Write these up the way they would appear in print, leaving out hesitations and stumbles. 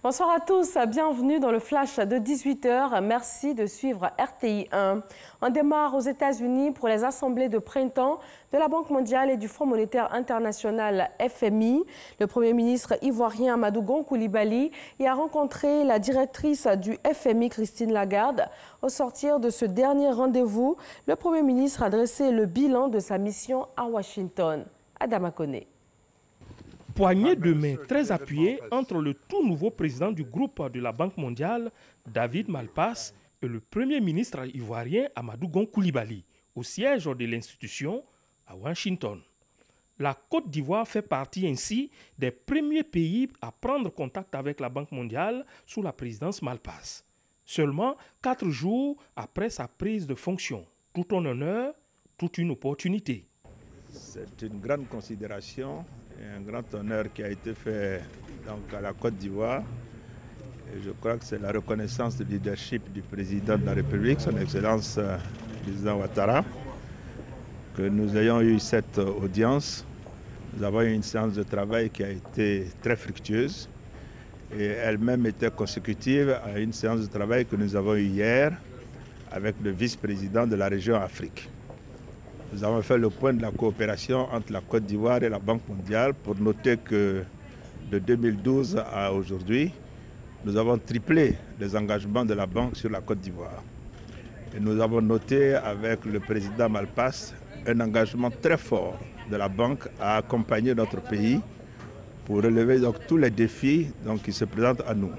Bonsoir à tous, bienvenue dans le flash de 18h. Merci de suivre RTI 1. On démarre aux États-Unis pour les assemblées de printemps de la Banque mondiale et du Fonds monétaire international FMI. Le Premier ministre ivoirien Amadou Gon Coulibaly y a rencontré la directrice du FMI Christine Lagarde. Au sortir de ce dernier rendez-vous, le Premier ministre a dressé le bilan de sa mission à Washington. Adama Koné. Poignée de main très appuyée entre le tout nouveau président du groupe de la Banque mondiale, David Malpass, et le Premier ministre ivoirien Amadou Gon Coulibaly, au siège de l'institution à Washington. La Côte d'Ivoire fait partie ainsi des premiers pays à prendre contact avec la Banque mondiale sous la présidence Malpass. Seulement 4 jours après sa prise de fonction. Tout un honneur, toute une opportunité. C'est une grande considération et un grand honneur qui a été fait donc, à la Côte d'Ivoire. Et je crois que c'est la reconnaissance du leadership du président de la République, son Excellence le président Ouattara, que nous ayons eu cette audience. Nous avons eu une séance de travail qui a été très fructueuse et elle-même était consécutive à une séance de travail que nous avons eue hier avec le vice-président de la région Afrique. Nous avons fait le point de la coopération entre la Côte d'Ivoire et la Banque mondiale pour noter que de 2012 à aujourd'hui, nous avons triplé les engagements de la Banque sur la Côte d'Ivoire. Et nous avons noté avec le président Malpass un engagement très fort de la Banque à accompagner notre pays pour relever donc, tous les défis donc, qui se présentent à nous,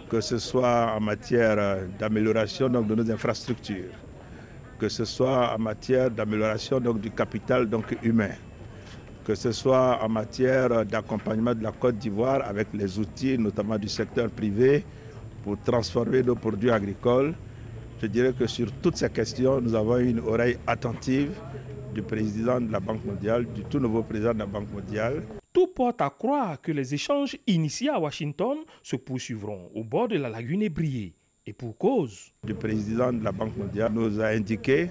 que ce soit en matière d'amélioration de nos infrastructures, que ce soit en matière d'amélioration du capital humain, que ce soit en matière d'accompagnement de la Côte d'Ivoire avec les outils, notamment du secteur privé, pour transformer nos produits agricoles. Je dirais que sur toutes ces questions, nous avons une oreille attentive du président de la Banque mondiale, du tout nouveau président de la Banque mondiale. Tout porte à croire que les échanges initiés à Washington se poursuivront au bord de la lagune ébriée. Et pour cause. Le président de la Banque mondiale nous a indiqué,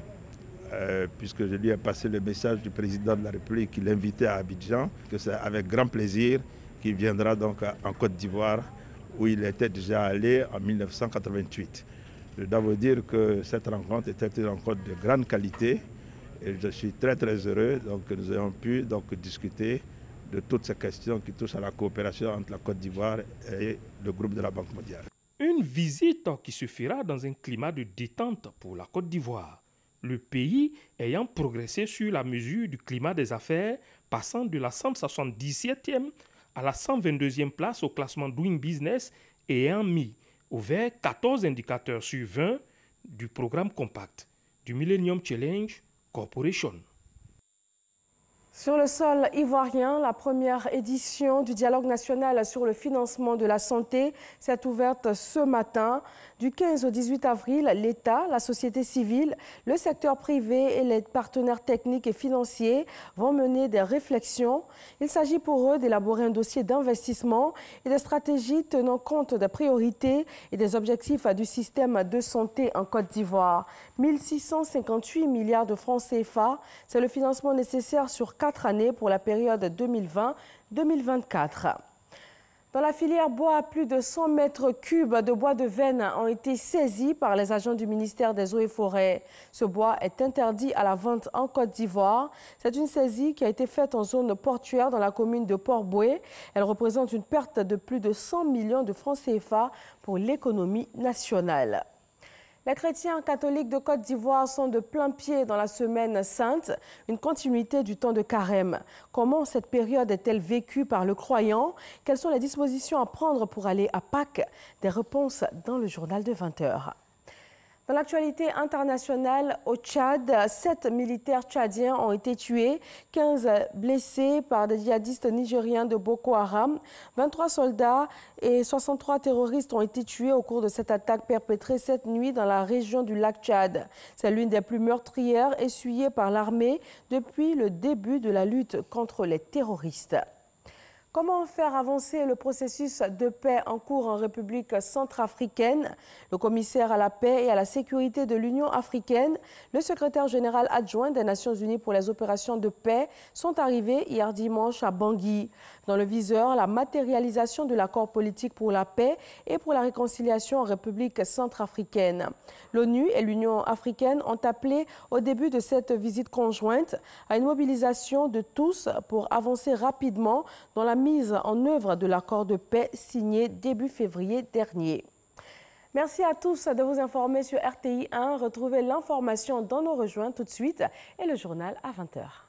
puisque je lui ai passé le message du président de la République qui l'invitait à Abidjan, que c'est avec grand plaisir qu'il viendra donc en Côte d'Ivoire, où il était déjà allé en 1988. Je dois vous dire que cette rencontre était une rencontre de grande qualité et je suis très heureux que nous ayons pu discuter de toutes ces questions qui touchent à la coopération entre la Côte d'Ivoire et le groupe de la Banque mondiale. Une visite qui se fera dans un climat de détente pour la Côte d'Ivoire. Le pays ayant progressé sur la mesure du climat des affaires, passant de la 177e à la 122e place au classement Doing Business et ayant mis au vert 14 indicateurs sur 20 du programme Compact du Millennium Challenge Corporation. Sur le sol ivoirien, la première édition du dialogue national sur le financement de la santé s'est ouverte ce matin. Du 15 au 18 avril, l'État, la société civile, le secteur privé et les partenaires techniques et financiers vont mener des réflexions. Il s'agit pour eux d'élaborer un dossier d'investissement et des stratégies tenant compte des priorités et des objectifs du système de santé en Côte d'Ivoire. 1658 milliards de francs CFA, c'est le financement nécessaire sur 4 années pour la période 2020-2024. Dans la filière bois, plus de 100 mètres cubes de bois de veine ont été saisis par les agents du ministère des Eaux et Forêts. Ce bois est interdit à la vente en Côte d'Ivoire. C'est une saisie qui a été faite en zone portuaire dans la commune de Port-Boué. Elle représente une perte de plus de 100 millions de francs CFA pour l'économie nationale. Les chrétiens catholiques de Côte d'Ivoire sont de plein pied dans la semaine sainte, une continuité du temps de carême. Comment cette période est-elle vécue par le croyant? Quelles sont les dispositions à prendre pour aller à Pâques? Des réponses dans le journal de 20h. Dans l'actualité internationale, au Tchad, 7 militaires tchadiens ont été tués, 15 blessés par des djihadistes nigériens de Boko Haram. 23 soldats et 63 terroristes ont été tués au cours de cette attaque perpétrée cette nuit dans la région du lac Tchad. C'est l'une des plus meurtrières essuyées par l'armée depuis le début de la lutte contre les terroristes. Comment faire avancer le processus de paix en cours en République centrafricaine? Le commissaire à la paix et à la sécurité de l'Union africaine, le secrétaire général adjoint des Nations unies pour les opérations de paix sont arrivés hier dimanche à Bangui. Dans le viseur, la matérialisation de l'accord politique pour la paix et pour la réconciliation en République centrafricaine. L'ONU et l'Union africaine ont appelé au début de cette visite conjointe à une mobilisation de tous pour avancer rapidement dans la mise en œuvre de l'accord de paix signé début février dernier. Merci à tous de vous informer sur RTI 1. Retrouvez l'information dans nos rejoints tout de suite et le journal à 20h.